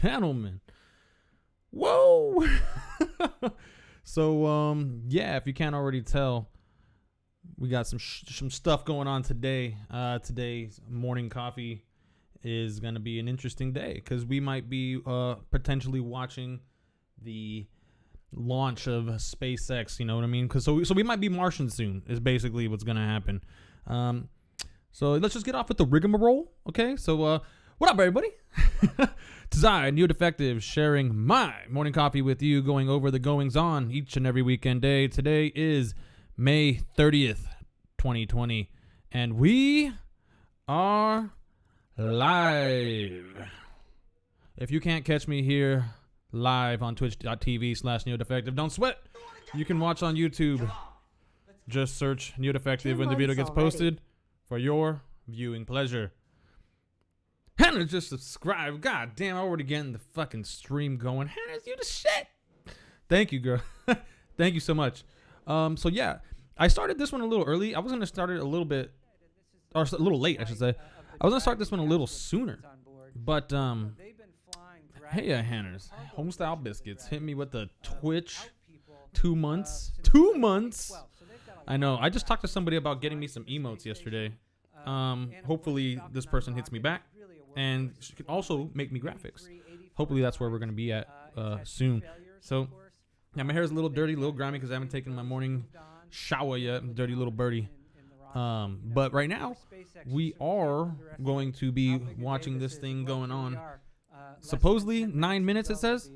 gentlemen. Whoa. So, yeah, if you can't already tell, we got some stuff going on today. Today's morning coffee is going to be an interesting day because we might be potentially watching the launch of SpaceX. You know what I mean? So we might be Martian soon is basically what's going to happen. So let's just get off with the rigmarole. Okay. So what up, everybody? It's I, Neo Defective, sharing my morning coffee with you, going over the goings on each and every weekend day. Today is May 30th, 2020, and we are live. If you can't catch me here live on twitch.tv/NeoDefective, don't sweat. You can watch on YouTube. Just search Neo Defective when the video gets posted for your viewing pleasure. Hannah just subscribed. God damn, I'm already getting the fucking stream going. Hannah's you the shit. Thank you, girl. Thank you so much. So yeah, I started this one a little early. I was gonna start it a little bit, or a little late, I should say. I was gonna start this one a little sooner, but hey, Hannah's Homestyle Biscuits hit me with the Twitch 2 months. 2 months. I know. I just talked to somebody about getting me some emotes yesterday. Hopefully this person hits me back. And she can also make me graphics. Hopefully that's where we're going to be at soon. So, yeah, my hair is a little dirty, a little grimy because I haven't taken my morning shower yet. I'm a dirty little birdie. But right now, we are going to be watching this thing going on. Supposedly 9 minutes, it says.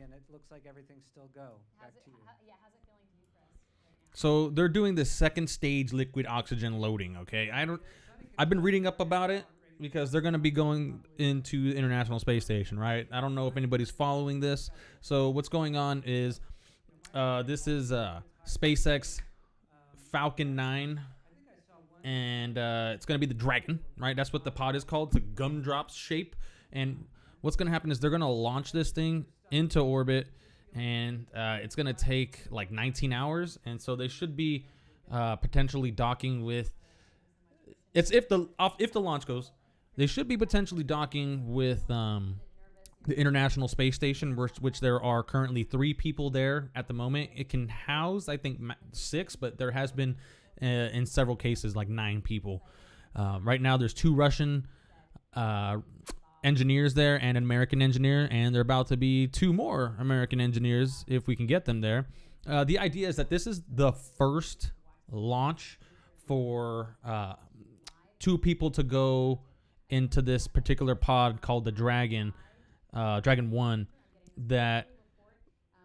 So they're doing the second stage liquid oxygen loading, okay? I've been reading up about it. Because they're going to be going into the International Space Station, right? I don't know if anybody's following this. So what's going on is this is SpaceX Falcon 9. And it's going to be the Dragon, right? That's what the pod is called. It's a gumdrop shape. And what's going to happen is they're going to launch this thing into orbit. And it's going to take like 19 hours. And so they should be potentially docking with... It's if the launch goes... They should be potentially docking with the International Space Station, which there are currently 3 people there at the moment. It can house, I think, 6, but there has been, in several cases, like 9 people. Right now, there's 2 Russian engineers there and an American engineer, and there are about to be 2 more American engineers if we can get them there. The idea is that this is the first launch for 2 people to go into this particular pod called the Dragon 1, that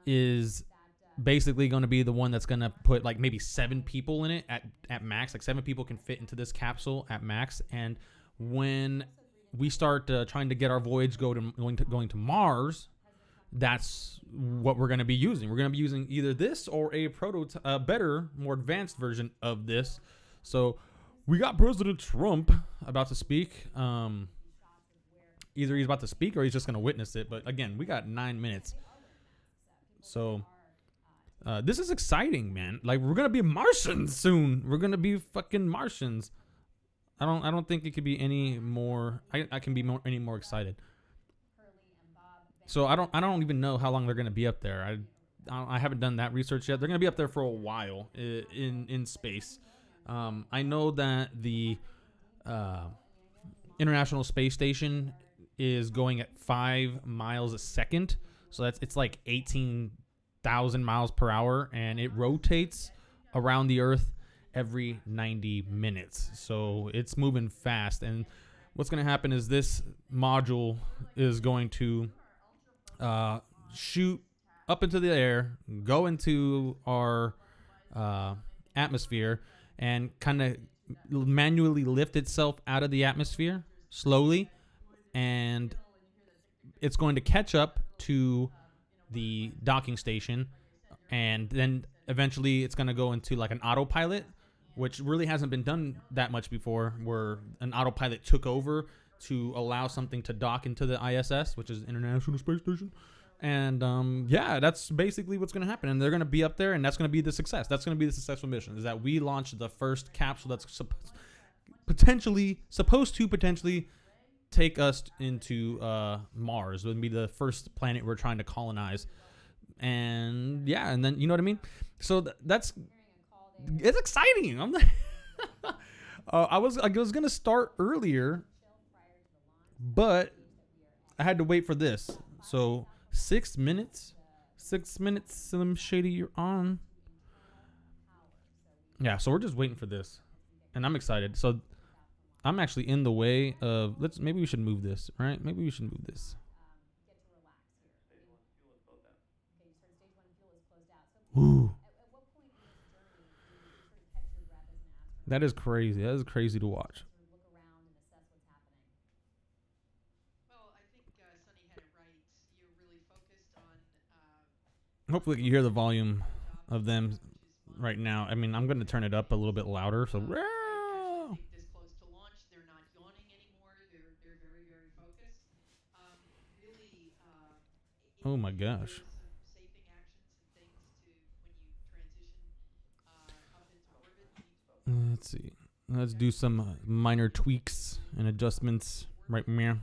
is basically going to be the one that's going to put like maybe 7 people in it at max. Like 7 people can fit into this capsule at max. And when we start trying to get our voyage going to Mars, that's what we're going to be using. We're going to be using either this or a better, more advanced version of this. So we got President Trump about to speak. Either he's about to speak or he's just going to witness it. But again, we got 9 minutes. So this is exciting, man. Like, we're going to be Martians soon. We're going to be fucking Martians. I don't think it could be any more. I can be any more excited. So I don't even know how long they're going to be up there. I haven't done that research yet. They're going to be up there for a while in space. I know that the International Space Station is going at 5 miles a second. So it's like 18,000 miles per hour, and it rotates around the Earth every 90 minutes. So it's moving fast. And what's going to happen is this module is going to shoot up into the air, go into our atmosphere, and kind of manually lift itself out of the atmosphere slowly, and it's going to catch up to the docking station, and then eventually it's going to go into like an autopilot, which really hasn't been done that much before, where an autopilot took over to allow something to dock into the ISS, which is International Space Station. And yeah, that's basically what's going to happen. And they're going to be up there, and that's going to be the success. That's going to be the successful mission, is that we launch the first capsule that's supposed to potentially take us into Mars. It would be the first planet we're trying to colonize. And yeah, and then you know what I mean. So that's it's exciting. I was gonna start earlier, but I had to wait for this. So 6 minutes, 6 minutes. Slim Shady, you're on. Yeah, so we're just waiting for this, and I'm excited. So I'm actually in the way of. Maybe we should move this, right? Maybe we should move this. Ooh. That is crazy. That is crazy to watch. Hopefully you hear the volume of them right now. I mean, I'm going to turn it up a little bit louder. So, This close to launch, they're not yawning anymore. They're very, very focused. Really, oh my gosh. some safing actions and things to when you transition up into orbit. Let's see. Let's do some minor tweaks and adjustments right here.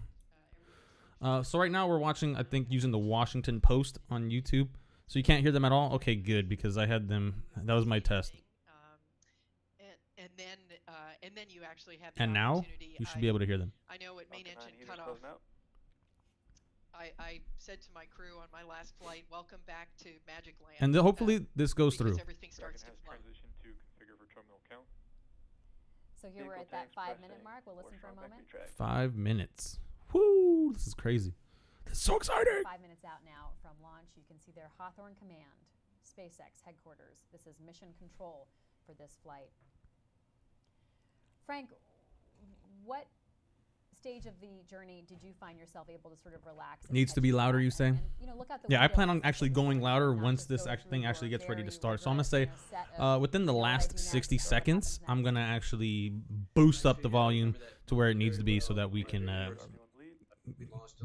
So right now we're watching, I think, using the Washington Post on YouTube. So you can't hear them at all? Okay, good, because I had them. That was my test. And then you actually have the and now opportunity. you should be able to hear them. I know at main engine cutoff. I said to my crew on my last flight, "Welcome back to Magic Land." And hopefully this goes through. Everything starts to flow. So here we're at that 5-minute mark. We'll listen for a moment. 5 minutes. Whoo! This is crazy. This is so exciting. 5 minutes out now from launch. You can see their Hawthorne Command, SpaceX headquarters. This is mission control for this flight. Frank, what stage of the journey did you find yourself able to sort of relax? Needs to be louder, you say? And, you know, look out the yeah, I window plan on and actually see going the louder not once just this go thing through actually your gets ready to very start. So I'm going to rigorous, say set of within the what I last do 60 next, or what seconds, happens I'm going to actually boost up the volume to where it needs to be so that we can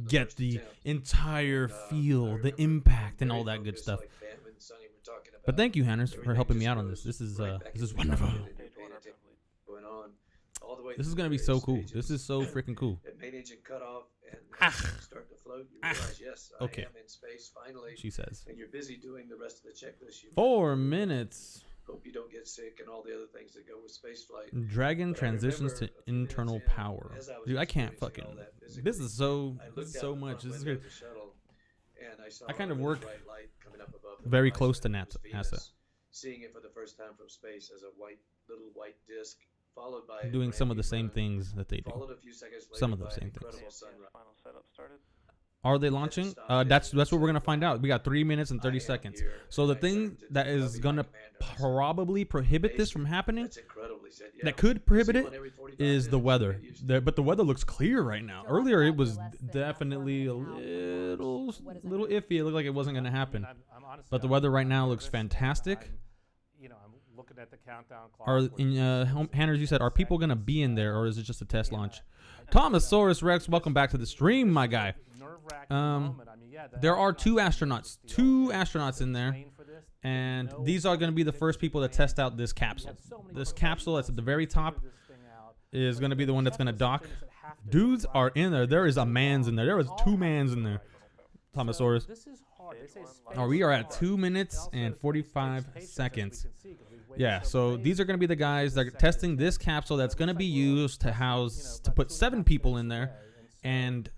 get the entire feel, the impact, and all that good stuff. But thank you, Hanners, for helping me out on this. This is wonderful. This is gonna be so cool. This is so freaking cool. Main engine cut off and start to float. You realize, yes, okay. I am in space finally. She says. And you're busy doing the rest of the checklist. 4 minutes. Hope you don't get sick and all the other things that go with space flight. Dragon transitions to internal power. Dude, I can't fucking. This is so much. This is good. I kind of work very close to NASA. Seeing it for the first time from space as a little white disc, followed by doing some of the same things that they do. Some of the same things. Are they launching? That's what we're gonna find out. We got 3 minutes and 30 seconds. So the thing that is gonna probably prohibit this from happening, that could prohibit it, is the weather. But the weather looks clear right now. Earlier it was definitely a little iffy. It looked like it wasn't gonna happen. But the weather right now looks fantastic. I'm looking at the countdown clock. Hanners, you said, are people gonna be in there, or is it just a test launch? Thomasaurus Rex, welcome back to the stream, my guy. There are two astronauts in there, and these are going to be the first people to test out this capsule. This capsule that's at the very top is going to be the one that's going to dock. Dudes are in there. There is a man's in there. There is 2 mans in there. Thomasaurus. We are at 2 minutes and 45 seconds. Yeah, so these are going to be the guys that are testing this capsule that's going to be used to put 7 people in there and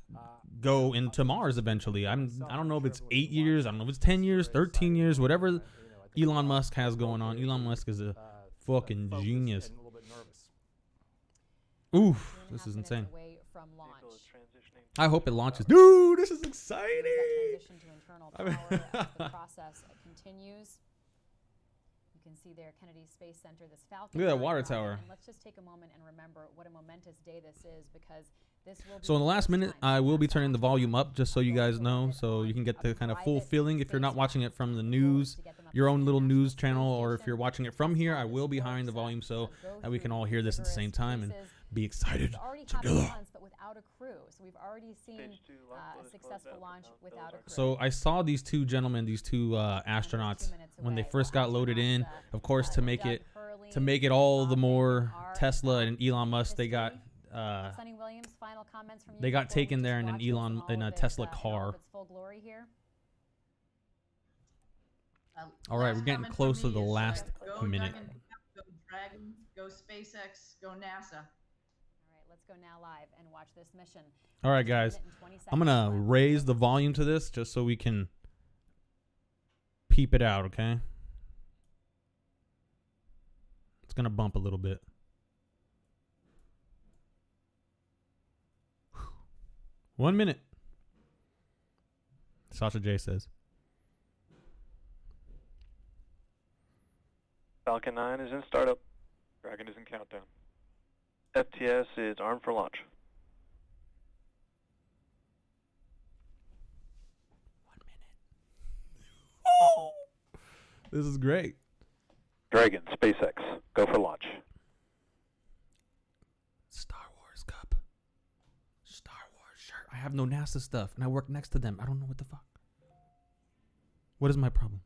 go into Mars eventually. I don't know if it's 8 years, I don't know if it's 10 years, 13 years, whatever Elon Musk has going on. Elon Musk is a fucking genius. Oof, this is insane. I hope it launches. Dude, this is exciting. The process continues. You can see there Kennedy Space Center, this Falcon. Look at that water tower. And let's just take a moment and remember what a momentous day this is, because this will be so in the last minute, I will be turning the volume up just so you guys know, so you can get the kind of full feeling. If you're not watching it from the news, your own little news channel, or if you're watching it from here, I will be highing the volume so that we can all hear this at the same time and be excited together. But without a crew. So we've already seen a successful launch without a crew. So I saw these 2 gentlemen, these 2 astronauts, when they first got loaded in. Of course, to make it all the more Tesla and Elon Musk, they got final comments from you? They got before we taken just there in an watch this Elon all in of a its, Tesla in all car. of its full glory here? All right, Last we're getting comment close from to the me is, last go minute. Go Dragon, go SpaceX, go NASA. All right, let's go now live and watch this mission. All right, Just a guys. minute and 20 I'm seconds gonna left. raise the volume to this just so we can peep it out. Okay. It's gonna bump a little bit. 1 minute. Sasha J says. Falcon 9 is in startup. Dragon is in countdown. FTS is armed for launch. 1 minute. Oh, this is great. Dragon, SpaceX, go for launch. Star Wars cup. Star Wars shirt. I have no NASA stuff, and I work next to them. I don't know what the fuck. What is my problem?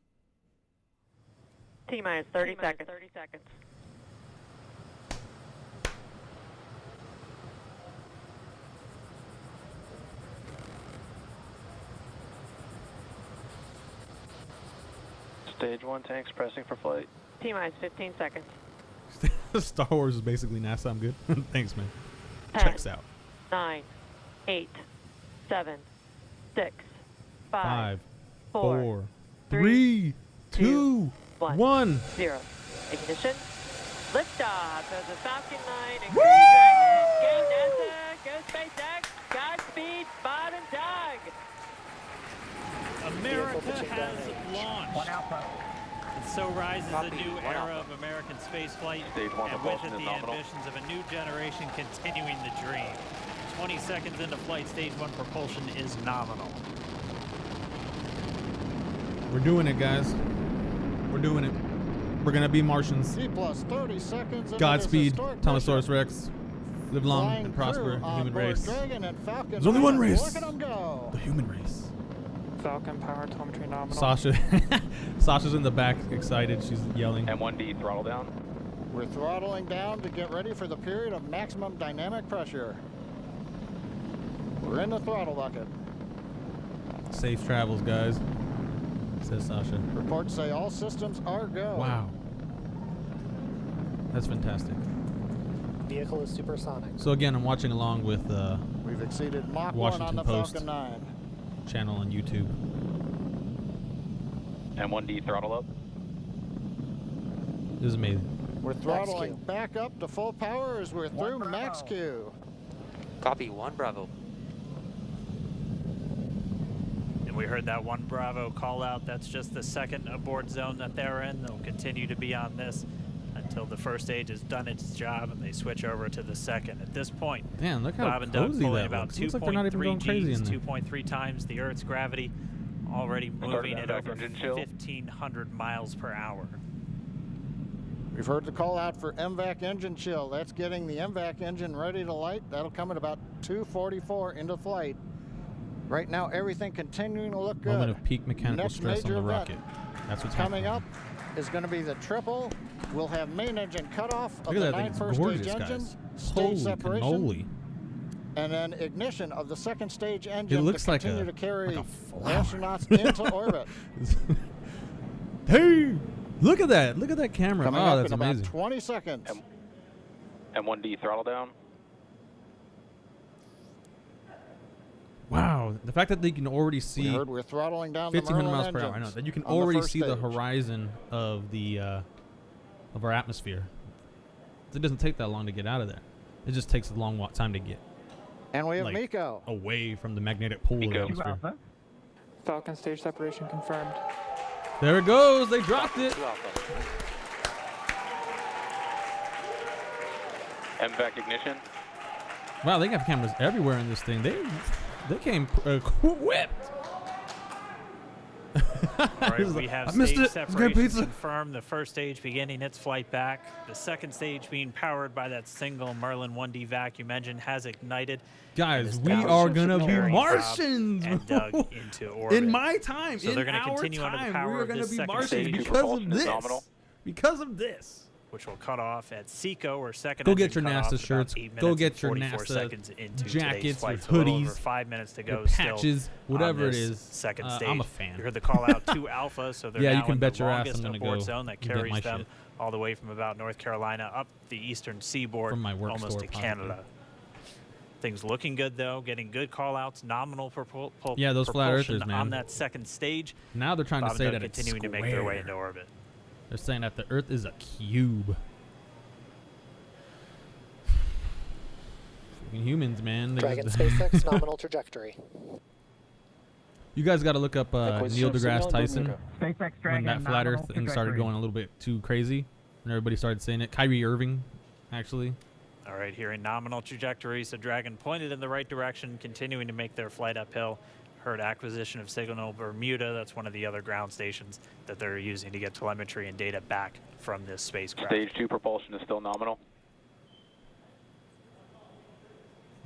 T-minus 30 seconds. Stage 1 tanks pressing for flight. T-minus 15 seconds. Star Wars is basically NASA. I'm good. Thanks, man. 10, Checks out. 9, 8, 7, 6, 5, 5, 4, 4, 3, 3, 2, 1. 1. 0. Ignition. Liftoff of the Falcon 9 and Woo! Crew Dragon. Go NASA. Go SpaceX. Godspeed, Bob and Doug. America has launched. And so rises a new era of American spaceflight, Stage 1 and with propulsion it is the nominal. ambitions of a new generation continuing the dream. 20 seconds into flight, stage 1 propulsion is nominal. We're doing it, guys. We're doing it. We're going to be Martians. T plus 30 seconds. Godspeed, Thomasaurus Rex. Live long and prosper, the human race. There's only one race. Look at them go. The human race. Falcon power telemetry nominal. Sasha. Sasha's in the back, excited. She's yelling. M1D throttle down. We're throttling down to get ready for the period of maximum dynamic pressure. We're in the throttle bucket. Safe travels, guys, says Sasha. Reports say all systems are go. Wow. That's fantastic. Vehicle is supersonic. So again, I'm watching along with We've exceeded Mach 1 Washington on the Post. Falcon 9. channel on YouTube. M1D throttle up. This is amazing. We're throttling back up to full power as we're through max Q. Copy, 1 Bravo. And we heard that 1 Bravo call out. That's just the second abort zone that they're in. They'll continue to be on this until the first stage has done its job and they switch over to the second. At this point, Damn, look how Bob and Doug cozy pulling that about looks. Looks like they're not even 2.3 going crazy Gs, in there. 2.3 times the Earth's gravity, already moving at over engine chill. 1,500 miles per hour. We've heard the call out for MVAC engine chill. That's getting the MVAC engine ready to light. That'll come at about 2:44 into flight. Right now, everything continuing to look good. Moment of peak mechanical Next stress on major the event rocket. That's what's coming happening. up is going to be the triple. We'll have main engine cutoff of Look at the that thing. 9 It's first gorgeous, stage guys. engines, stage Holy separation, cannoli. and then ignition of the second stage engine It looks to like continue a, to carry like a flower. astronauts into orbit. Hey, look at that. Look at that camera. Coming Oh, up that's in amazing. about 20 seconds. M1D throttle down. Wow. The fact that they can already We see heard we're throttling down the 1,500 Merlin miles per hour. I know engines that you can on the already first see the stage. horizon of the of our atmosphere. It doesn't take that long to get out of there. It just takes a long time to get And we have like, Miko. away from the magnetic pole of the Miko. atmosphere. Falcon stage separation confirmed. There it goes. They dropped it. MVAC ignition. Wow, they have cameras everywhere in this thing. They came equipped. All right, we have I missed stage it. Let's get separation pizza. confirmed. The first stage beginning its flight back. The second stage being powered by that single Merlin 1D vacuum engine has ignited. Guys, and we is are now gonna be carrying Bob Martians. and Doug into orbit. In my time, So in they're gonna our continue under the time, power we are of gonna this be second Martians stage. because of Propulsion is this. nominal. Because of this. which will cut off at Seco, or second. Go get engine your cut off NASA at shirts. about 8 Go minutes get and your 44 NASA seconds into today's jackets, flight. your So a little hoodies, over 5 minutes to your go. Still patches, whatever on it this is. second stage. I'm a fan. You heard the call out to Alpha, so they're Yeah, you now can in bet the your ass longest I'm gonna abort go zone that get carries my them shit. all the way from about North Carolina up the eastern seaboard, From my work almost store, to probably. Canada. Things looking good though, getting good call outs, nominal Yeah, those flat propulsion earthers, man. on that second stage. Now they're trying to Bob say and Doug that it's continuing square. to make their way into orbit. They're saying that the Earth is a cube. Freaking humans, man. Dragon SpaceX nominal trajectory. You guys got to look up Neil deGrasse Tyson SpaceX when that flat Earth thing started going a little bit too crazy, and everybody started saying it. Kyrie Irving, actually. All right, here in nominal trajectory, so Dragon pointed in the right direction, continuing to make their flight uphill. Heard acquisition of Signal Bermuda. That's one of the other ground stations that they're using to get telemetry and data back from this spacecraft. Stage 2 propulsion is still nominal.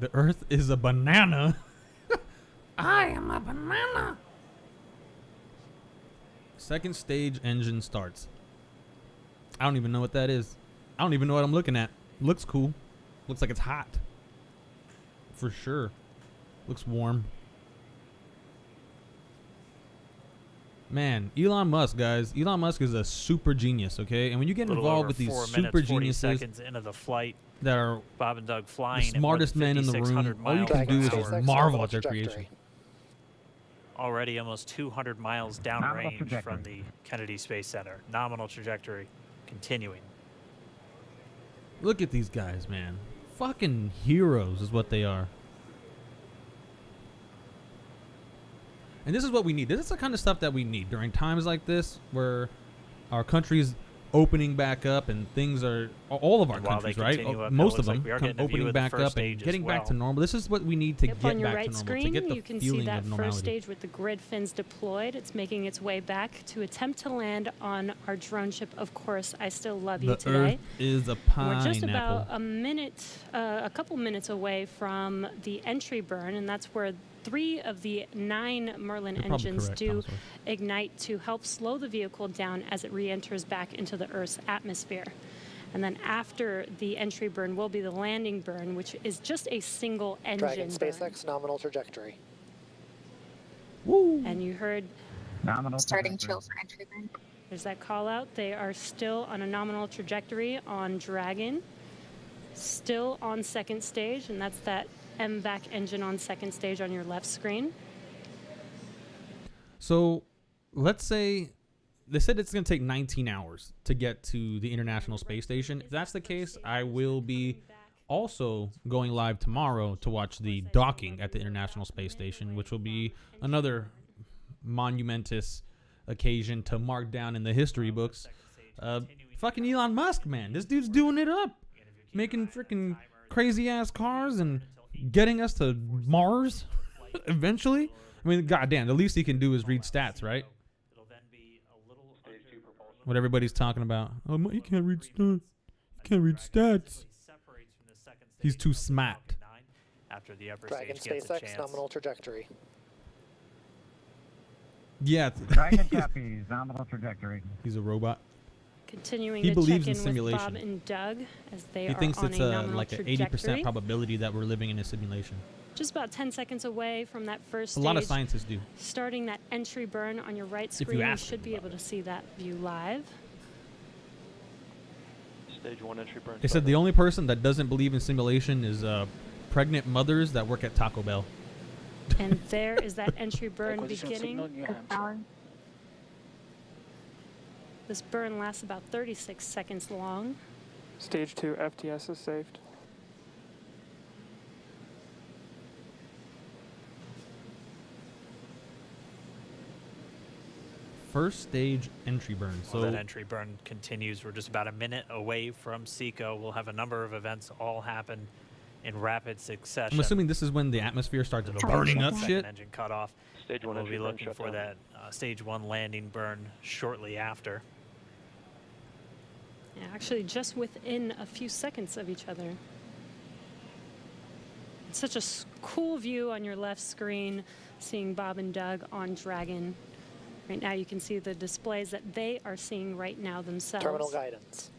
The Earth is a banana. I am a banana. Second stage engine starts. I don't even know what that is. I don't even know what I'm looking at. Looks cool. Looks like it's hot. For sure. Looks warm. Man, Elon Musk, guys. Elon Musk is a super genius, okay? And when you get involved with these super geniuses seconds into the flight, that are Bob and Doug the flying smartest men in the room, all you can do is just marvel at their creation. Already almost 200 miles downrange from the Kennedy Space Center. Nominal trajectory continuing. Look at these guys, man. Fucking heroes is what they are. And this is what we need. This is the kind of stuff that we need during times like this where our country's opening back up and things are all of our countries, right? Most of them opening back up and getting back to normal. This is what we need to get back on your right to normal, screen, to get the you can feeling see that of first normality. stage with the grid fins deployed. It's making its way back to attempt to land on our drone ship. Of course, I Still Love You The today. Earth is a We're just pineapple. about a couple minutes away from the entry burn, and that's where 3 of the 9 Merlin You're probably engines correct, do Thomas West. ignite to help slow the vehicle down as it re-enters back into the Earth's atmosphere. And then after the entry burn will be the landing burn, which is just a single engine Dragon burn. SpaceX nominal trajectory. Woo. And you heard Nominal Starting chill for entry burn. there's that call out. They are still on a nominal trajectory on Dragon, still on second stage, and that's that MVAC engine on second stage on your left screen. So let's say they said it's going to take 19 hours to get to the International Space Station. If that's the case, I will be also going live tomorrow to watch the docking at the International Space Station, which will be another monumentous occasion to mark down in the history books. Fucking Elon Musk, man. This dude's doing it up. Making freaking crazy ass cars and getting us to Mars eventually. I mean, goddamn, the least he can do is read stats, right? What everybody's talking about. Oh, you can't read stats. You can't read stats. He's too smart. After the upper Dragon stage gets a SpaceX chance. nominal trajectory. Yeah. Dragon Copies, nominal trajectory. He's a robot. Continuing He to believes check in in simulation. with Bob and Doug as they He are thinks on it's a nominal like an trajectory. 80% probability that we're living in a simulation. Just about 10 seconds away from that first A stage. lot of scientists do. Starting that entry burn on your right If you screen, you ask should be able to see that view live. Stage 1 entry burn. They said the only person that doesn't believe in simulation is pregnant mothers that work at Taco Bell. And there is that entry burn beginning. This burn lasts about 36 seconds long. Stage 2 FTS is saved. First stage entry burn. So Well, that entry burn continues. We're just about a minute away from Seco. We'll have a number of events all happen in rapid succession. I'm assuming this is when the atmosphere starts It'll be burning up second shit. Engine cut off. Stage 1 We'll entry be burn looking shut for down. that stage 1 landing burn shortly after. Yeah, actually, just within a few seconds of each other. It's such a cool view on your left screen, seeing Bob and Doug on Dragon. Right now, you can see the displays that they are seeing right now themselves. Terminal guidance.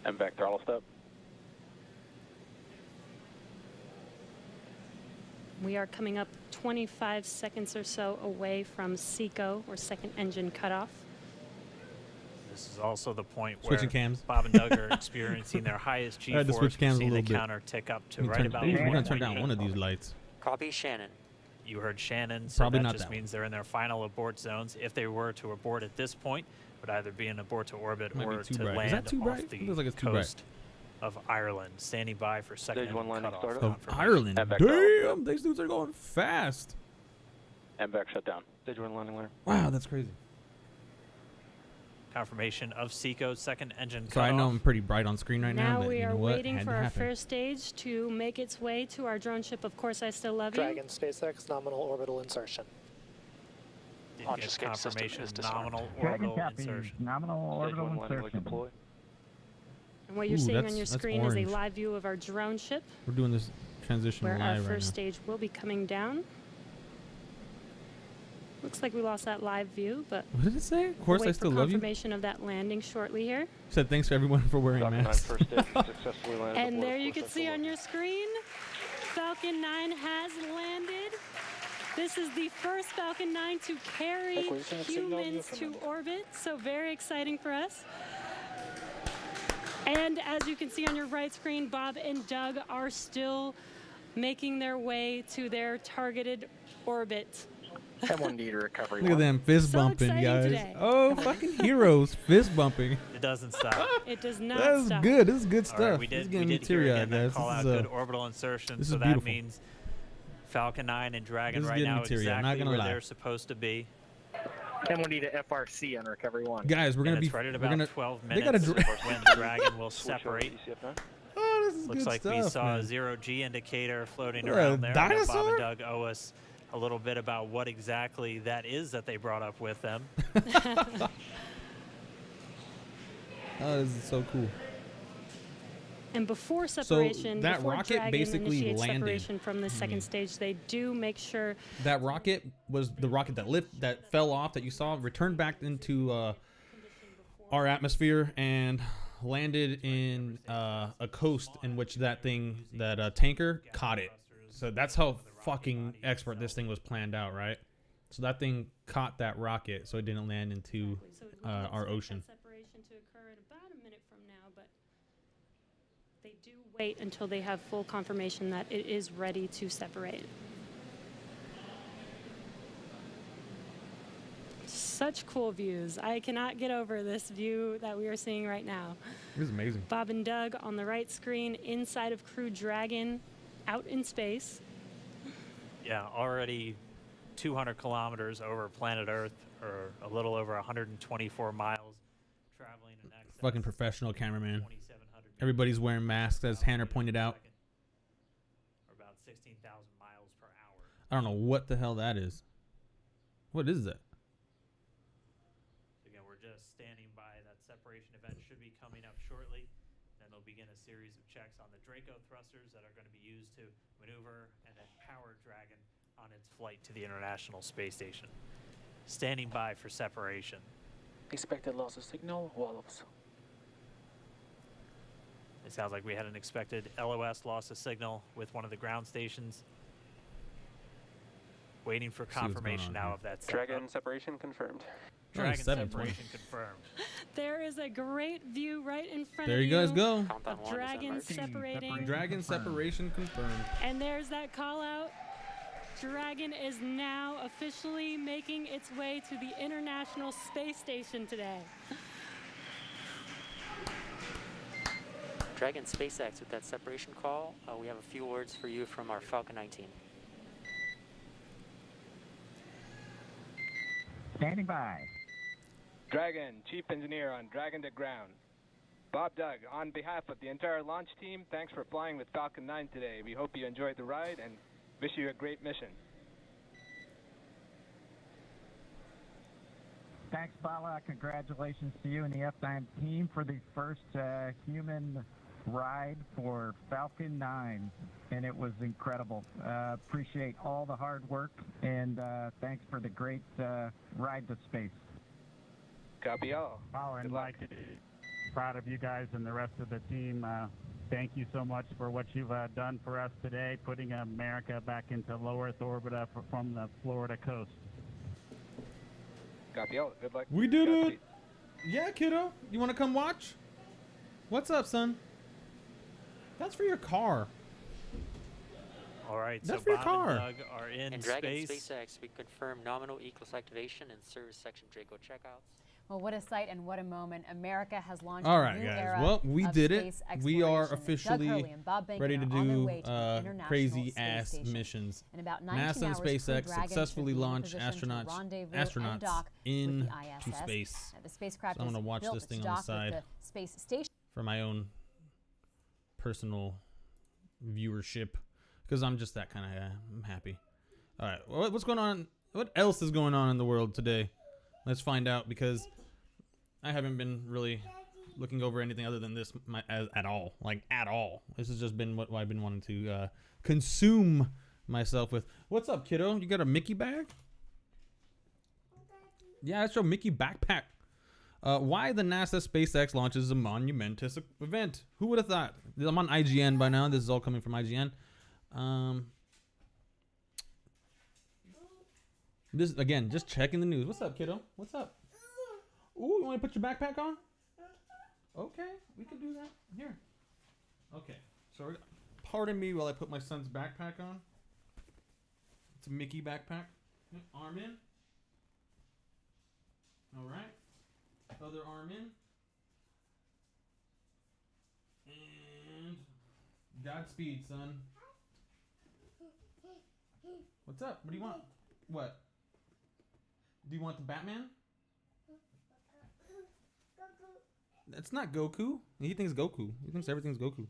MVAC throttle step. We are coming up 25 seconds or so away from SECO, or second engine cutoff. This is also the point where Switching cams. Bob and Doug are experiencing their highest I had to G-force. switch cams a Seeing the little bit. counter tick up to We're right about gonna turn down 1.8. one of these lights. Copy Shannon. You heard Shannon, so Probably that not just that means they're in their final abort zones. If they were to abort at this point, would either be an abort to orbit Might be or too to bright. Is land that too bright? off It the feels like it's too bright. coast of Ireland. Standing by for second Stage 1 engine landing cutoff. startup. Of confirmation. Ireland. MVAC Damn, these dudes are going fast. MVAC shut down. Stage 1 landing clear. Wow, that's crazy. Confirmation of SECO's second engine So cutoff. I know I'm pretty bright on screen right now, Now but we you are know what? waiting Had for to our happen. first stage to make its way to our drone ship. Of course, I still love Dragon SpaceX nominal orbital insertion. Did Launch get escape system confirmation is disarmed. nominal Dragon orbital copies. insertion. Nominal Stage orbital 1 landing leg insertion. deploy. And what you're Ooh, seeing on that's- your that's screen is a orange. live view of our drone ship, We're doing this transition where our live first right now. stage will be coming down. Looks like we lost that live view, but What did it say? Of course, we'll I wait still for love you. confirmation of that landing shortly here. Said thanks to everyone for wearing Falcon 9 masks. first stage successfully landed. And aboard there you course can see SL1. on your screen, Falcon 9 has landed. This is the first Falcon 9 to carry Acquisition of signal humans to Newfoundland. orbit, so very exciting for us. And as you can see on your right screen, Bob and Doug are still making their way to their targeted orbit. M1D to recovery Look at 1. them fist So bumping, exciting guys. today. Oh, fucking heroes, fist bumping. It doesn't stop. It does not That's stop. good. This is good All stuff. right, we This is did, getting we me did hear teary-eyed, again that guys. call This out is, good orbital insertion, this so is that beautiful. means Falcon 9 and Dragon This is right getting now me teary-eyed, I'm not exactly gonna where lie. they're supposed to be. M1D to FRC on recovery 1. Guys, we're And gonna it's be. right at We're about gonna. 12 they gotta minutes dra- when Dragon will Switch over to separate. ECF9. Oh, this is Looks good like stuff, we saw man. a zero-G indicator floating What, a around there. I know Bob dinosaur? and Doug owe us a little bit about what exactly that is that they brought up with them. Oh, this is so cool. And before separation, that before rocket Dragon basically initiates landed. separation from the second stage, they do make sure That rocket was the rocket that fell off that you saw, returned back into our atmosphere and landed in a coast in which that tanker caught it. So that's how fucking expert this thing was planned out, right? So that thing caught that rocket, so it didn't land into So we can our expect ocean. that separation to occur in about a minute from now, but they do wait until they have full confirmation that it is ready to separate. Such cool views. I cannot get over this view that we are seeing right now. This is amazing. Bob and Doug on the right screen, inside of Crew Dragon, out in space. Yeah, already 200 kilometers over planet Earth, or a little over 124 miles, traveling in excess Fucking professional cameraman. 2,700 meters Everybody's wearing masks, as Hannah per pointed out. second, or about 16,000 miles per hour. I don't know what the hell that is. What is that? So again, we're just standing by. That separation event should be coming up shortly. Then they'll begin a series of checks on the Draco thrusters that are going to be used to maneuver and then power Dragon on its flight to the International Space Station. Standing by for separation. Expected loss of signal, Wallows. It sounds like we had an expected LOS loss of signal with one of the ground stations. Waiting for See what's going confirmation on now here. of that Dragon separation confirmed. Dragon 7:20. separation confirmed. There is a great view right in front There of you guys go. Countdown of 1 is Dragon emerging. separating. Dragon separation confirmed. And there's that call out. Dragon is now officially making its way to the International Space Station today. Dragon SpaceX with that separation call. We have a few words for you from our Falcon 19. Standing by. Dragon, Chief Engineer on Dragon to Ground. Bob Doug, on behalf of the entire launch team, thanks for flying with Falcon 9 today. We hope you enjoyed the ride and wish you a great mission. Thanks, Bala. Congratulations to you and the F9 team for the first human ride for Falcon 9. And it was incredible. Appreciate all the hard work, and thanks for the great ride to space. Copy all. Power Good and luck. light. proud of you guys and the rest of the team. Thank you so much for what you've done for us today, putting America back into low Earth orbit from the Florida coast. Copy out. Good luck. We did it. Yeah, kiddo. You want to come watch? What's up, son? That's for your car. All right, That's so for your Bob car. and Doug are in Dragon space. SpaceX, we confirm nominal Eclipse activation and service section Draco checkouts. Well, what a sight and what a moment. America has launched All a right, new guys. era Well, we of did it. space We are exploration. Doug officially Hurley and Bob Behnken ready to are on their do way to the International crazy Space ass Station. missions. In about 19 NASA and hours, Crew SpaceX Dragon successfully should be in launched position to rendezvous and astronauts dock into with the ISS. space. The spacecraft So I'm is gonna watch built this thing to on the dock with side the space station. for my own personal viewership, because I'm just that kind of I'm happy. All right, what's going on? What else is going on in the world today? Let's find out, because I haven't been really looking over anything other than this at all. Like, at all. This has just been what I've been wanting to consume myself with. What's up, kiddo? You got a Mickey bag? Yeah, that's your Mickey backpack. Why the NASA SpaceX launches a monumentous event? Who would have thought? I'm on IGN by now. This is all coming from IGN. This again, just checking the news. What's up, kiddo? What's up? Ooh, you want to put your backpack on? Okay, we can do that. Here. Okay, so pardon me while I put my son's backpack on. It's a Mickey backpack. Arm in. All right. Other arm in. And Godspeed, son. What's up? What do you want? What? Do you want the Batman? That's not Goku. He thinks Goku. He thinks everything's Goku.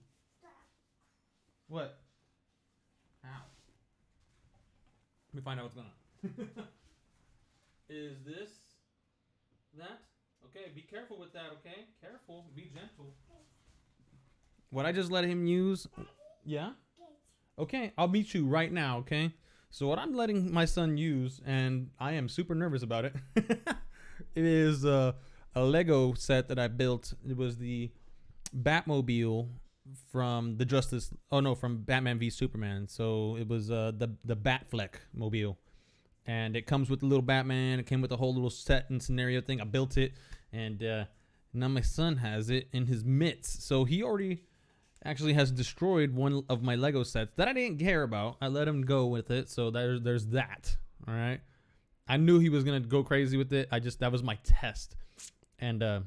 What? Ow. Let me find out what's going on. Is this that? Okay, be careful with that, okay? Careful. Be gentle. What I just let him use... Yeah? Okay, I'll meet you right now, okay? So what I'm letting my son use, and I am super nervous about it, it is a Lego set that I built. It was the Batmobile from from Batman v Superman. So it was the Batfleck mobile. And it comes with the little Batman. It came with the whole little set and scenario thing. I built it, and now my son has it in his mitts. So he already actually has destroyed one of my Lego sets that I didn't care about. I let him go with it, so there's that. All right, I knew he was gonna go crazy with it. That was my test, and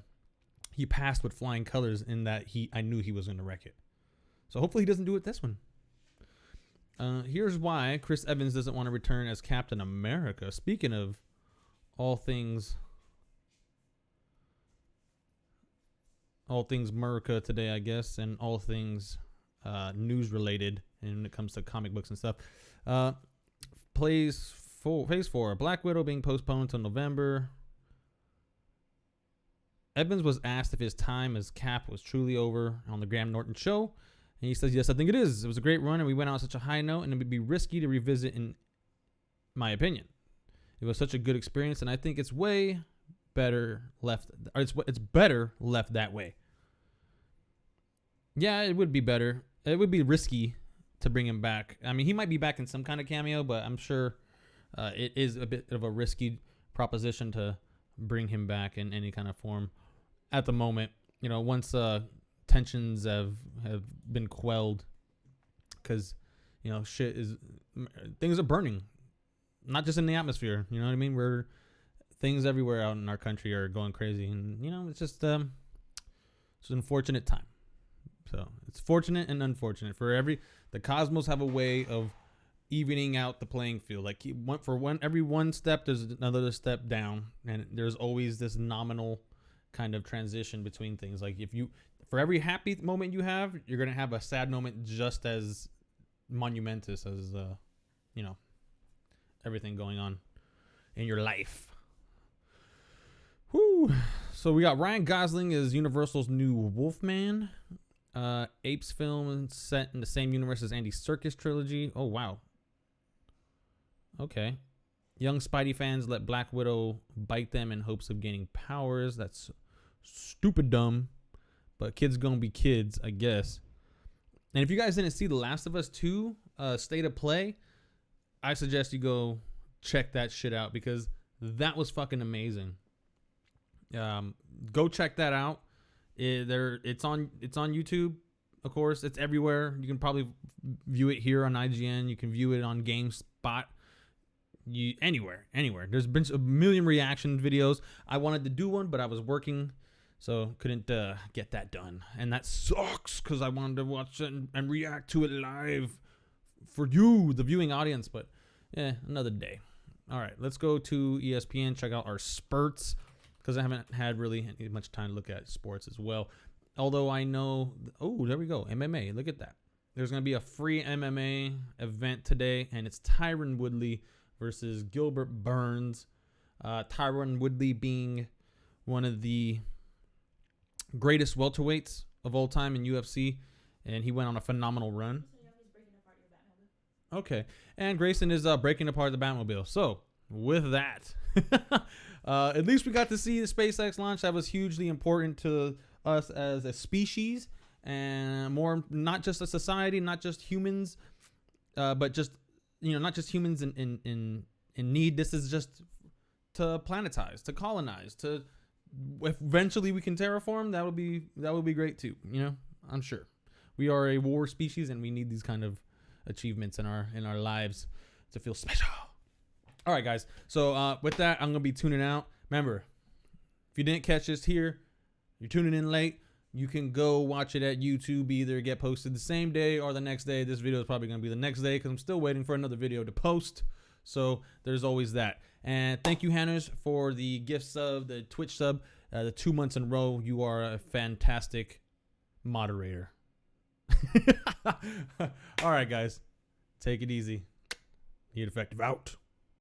he passed with flying colors in that I knew he was gonna wreck it. So hopefully he doesn't do it this one. Here's why Chris Evans doesn't want to return as Captain America. Speaking of all things America today, I guess, and all things news related, and when it comes to comic books and stuff. Phase 4, Black Widow being postponed until November. Evans was asked if his time as Cap was truly over on the Graham Norton show. And he says, yes, I think it is. It was a great run, and we went out on such a high note, and it would be risky to revisit, in my opinion. It was such a good experience, and I think it's way better left. Or it's better left that way. Yeah, it would be better. It would be risky to bring him back. I mean, he might be back in some kind of cameo, but I'm sure it is a bit of a risky proposition to bring him back in any kind of form at the moment. You know, once tensions have been quelled, because things are burning, not just in the atmosphere. You know what I mean? Things everywhere out in our country are going crazy, and it's just it's an unfortunate time. So it's fortunate and unfortunate the cosmos have a way of evening out the playing field. Like every one step, there's another step down, and there's always this nominal kind of transition between things. Like for every happy moment you have, you're gonna have a sad moment just as monumentous as everything going on in your life. Whoo! So we got Ryan Gosling as Universal's new Wolfman. Apes film set in the same universe as Andy Serkis trilogy. Oh wow. Okay. Young Spidey fans let Black Widow bite them in hopes of gaining powers. That's stupid dumb. but kids gonna be kids, I guess. And if you guys didn't see The Last of Us 2 State of Play, I suggest you go check that shit out because that was fucking amazing. Go check that out. It's on YouTube, of course. It's everywhere. You can probably view it here on IGN. You can view it on GameSpot. Anywhere. There's been a million reaction videos. I wanted to do one, but I was working, so couldn't get that done. And that sucks because I wanted to watch it and react to it live for you, the viewing audience. But yeah, another day. All right, let's go to ESPN, check out our spurts because I haven't had really much time to look at sports as well. Although I know, oh, there we go, MMA. Look at that. There's going to be a free MMA event today, and it's Tyron Woodley versus Gilbert Burns. Tyron Woodley being one of the greatest welterweights of all time in UFC, and he went on a phenomenal run. Okay, and Grayson is breaking apart the Batmobile. So, with that, at least we got to see the SpaceX launch. That was hugely important to us as a species, and more, not just a society, not just humans, but just, not just humans in need. This is just to planetize, to colonize, to eventually we can terraform. That would be great too. I'm sure we are a war species and we need these kind of achievements in our lives to feel special. All right, guys. So with that, I'm gonna be tuning out. Remember, if you didn't catch this here, you're tuning in late, you can go watch it at YouTube. Either get posted the same day or the next day. This video is probably gonna be the next day because I'm still waiting for another video to post. So there's always that. And thank you, Hanners, for the gift sub, the Twitch sub, the 2 months in a row. You are a fantastic moderator. All right, guys. Take it easy. Heat Effective out.